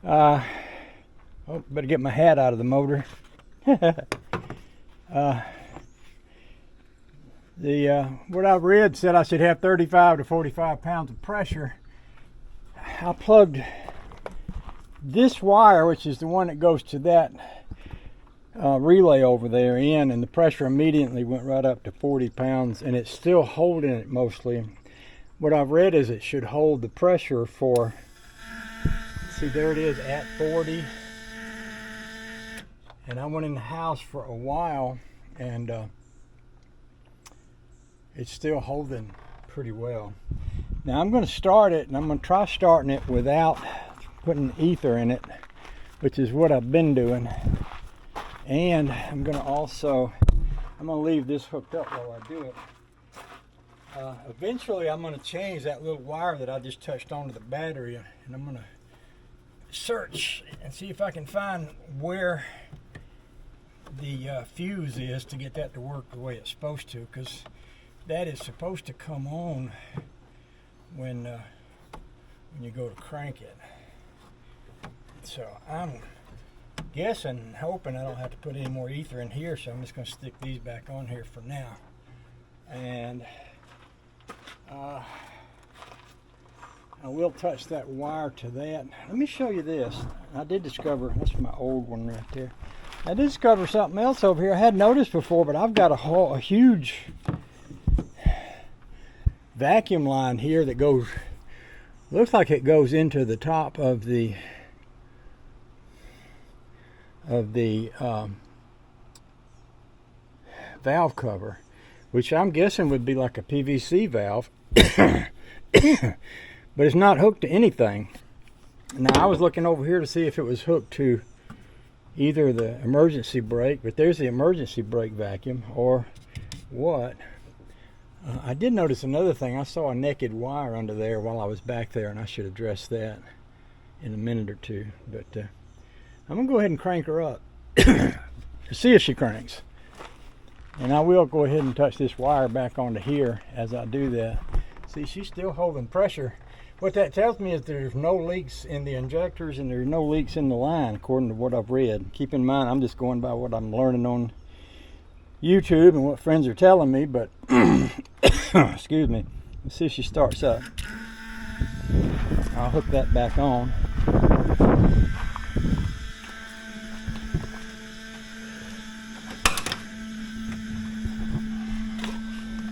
Oh, better get my hat out of the motor. What I've read said I should have 35 to 45 pounds of pressure. I plugged this wire, which is the one that goes to that relay over there in, and the pressure immediately went right up to 40 pounds, and it's still holding it mostly. What I've read is it should hold the pressure for, see, there it is at 40. And I went in the house for a while, and it's still holding pretty well. Now I'm going to start it, and I'm going to try starting it without putting ether in it, which is what I've been doing. And I'm going to leave this hooked up while I do it. Eventually I'm going to change that little wire that I just touched onto the battery, and I'm going to search and see if I can find where the fuse is to get that to work the way it's supposed to, because that is supposed to come on when you go to crank it. So I'm guessing, hoping I don't have to put any more ether in here, so I'm just going to stick these back on here for now. And I will touch that wire to that. Let me show you this. I did discover, that's my old one right there. I did discover something else over here I hadn't noticed before, but I've got a huge vacuum line here that goes, looks like it goes into the top of the valve cover, which I'm guessing would be like a PVC valve. But it's not hooked to anything. Now I was looking over here to see if it was hooked to either the emergency brake, but there's the emergency brake vacuum, or what. I did notice another thing. I saw a naked wire under there while I was back there, and I should address that in a minute or two. But I'm going to go ahead and crank her up to see if she cranks. And I will go ahead and touch this wire back onto here as I do that. See, she's still holding pressure. What that tells me is there's no leaks in the injectors and there's no leaks in the line, according to what I've read. Keep in mind, I'm just going by what I'm learning on YouTube and what friends are telling me, but excuse me. Let's see if she starts up. I'll hook that back on.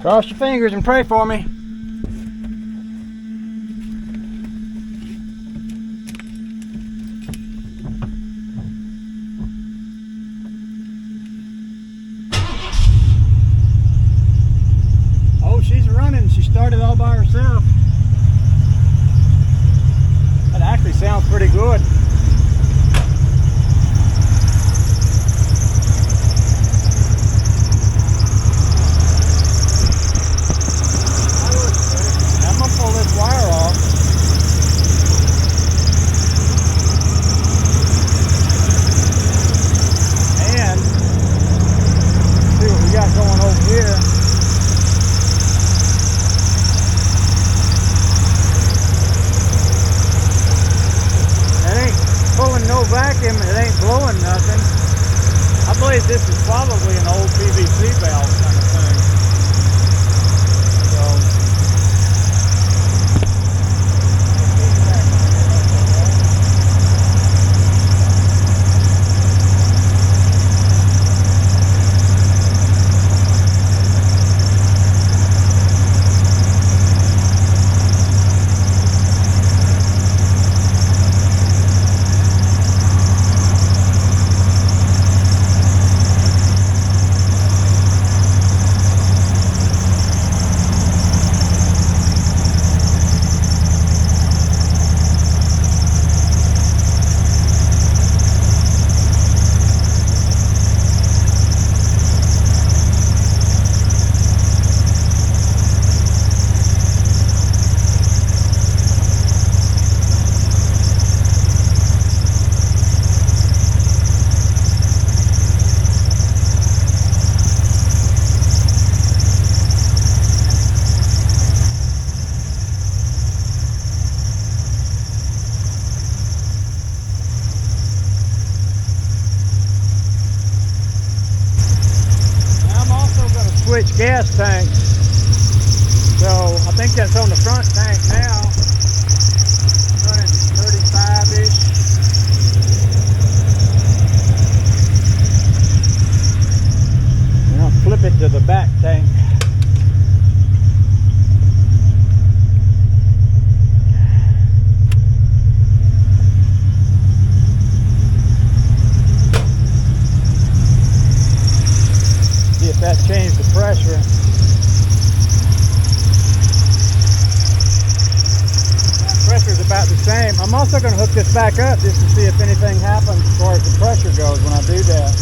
Cross your fingers and pray for me. Oh, she's running. She started all by herself. That actually sounds pretty good. Vacuum, it ain't blowing nothing. I believe this is probably an old PVC valve kind of thing. gas tanks. So I think that's on the front tank now. Running 35-ish. And I'll flip it to the back tank. See if that changed the pressure. Pressure's about the same. I'm also going to hook this back up just to see if anything happens as far as the pressure goes when I do that.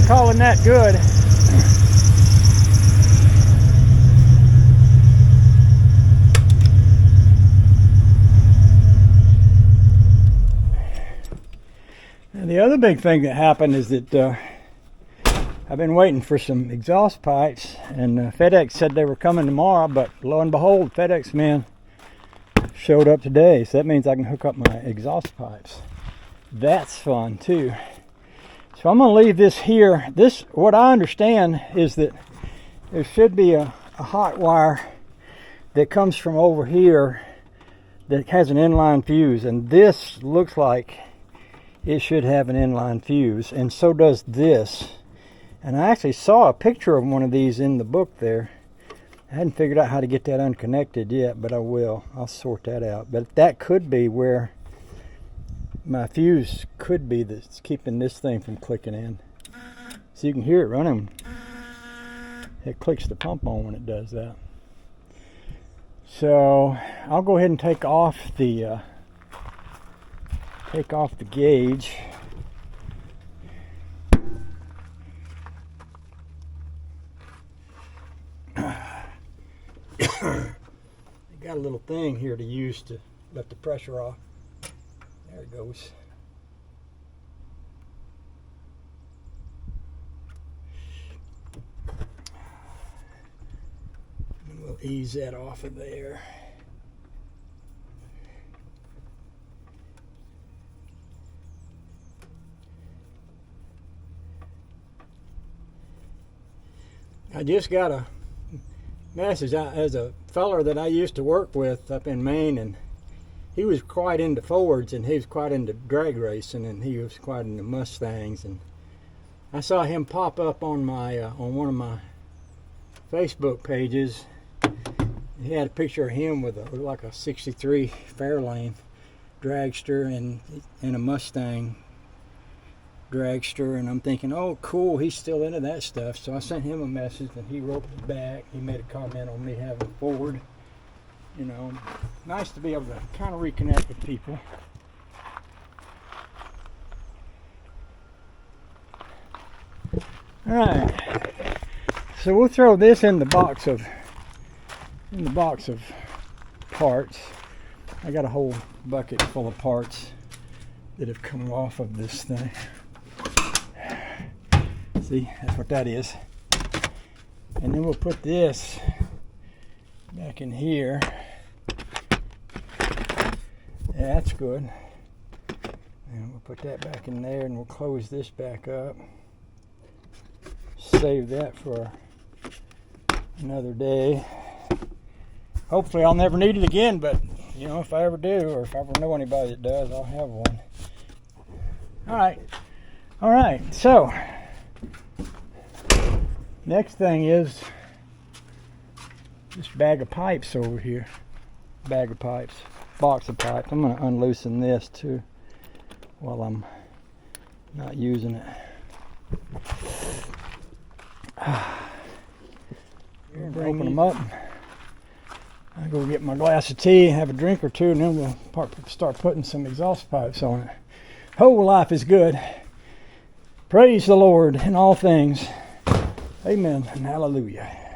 Calling that good. And the other big thing that happened is that I've been waiting for some exhaust pipes, and FedEx said they were coming tomorrow, but lo and behold, FedEx men showed up today, so that means I can hook up my exhaust pipes. That's fun too. So I'm going to leave this here. This, what I understand is that there should be a hot wire that comes from over here that has an inline fuse, and this looks like it should have an inline fuse, and so does this. And I actually saw a picture of one of these in the book there. I hadn't figured out how to get that unconnected yet, but I will. I'll sort that out. But that could be where my fuse could be that's keeping this thing from clicking in. So you can hear it running. It clicks the pump on when it does that. So I'll go ahead and take off the gauge. Got a little thing here to use to let the pressure off. There it goes. And we'll ease that off of there. I just got a message as a feller that I used to work with up in Maine, and he was quite into Fords, and he was quite into drag racing, and he was quite into Mustangs. And I saw him pop up on my on one of my Facebook pages. He had a picture of him with like a '63 Fairlane dragster and a Mustang dragster, and I'm thinking, oh cool, he's still into that stuff. So I sent him a message, and he wrote me back. He made a comment on me having a Ford. You know, nice to be able to kind of reconnect with people. All right, so we'll throw this in the box of parts. I got a whole bucket full of parts that have come off of this thing. See, that's what that is. And then we'll put this back in here. Yeah, that's good. And we'll put that back in there, and we'll close this back up. Save that for another day. Hopefully I'll never need it again, but you know, if I ever do, or if I ever know anybody that does, I'll have one. All right, so next thing is this bag of pipes over here. Box of pipes. I'm going to unloosen this too while I'm not using it. Open them up. I'll go get my glass of tea, have a drink or two, and then we'll start putting some exhaust pipes on it. Whole life is good. Praise the Lord in all things. Amen and hallelujah.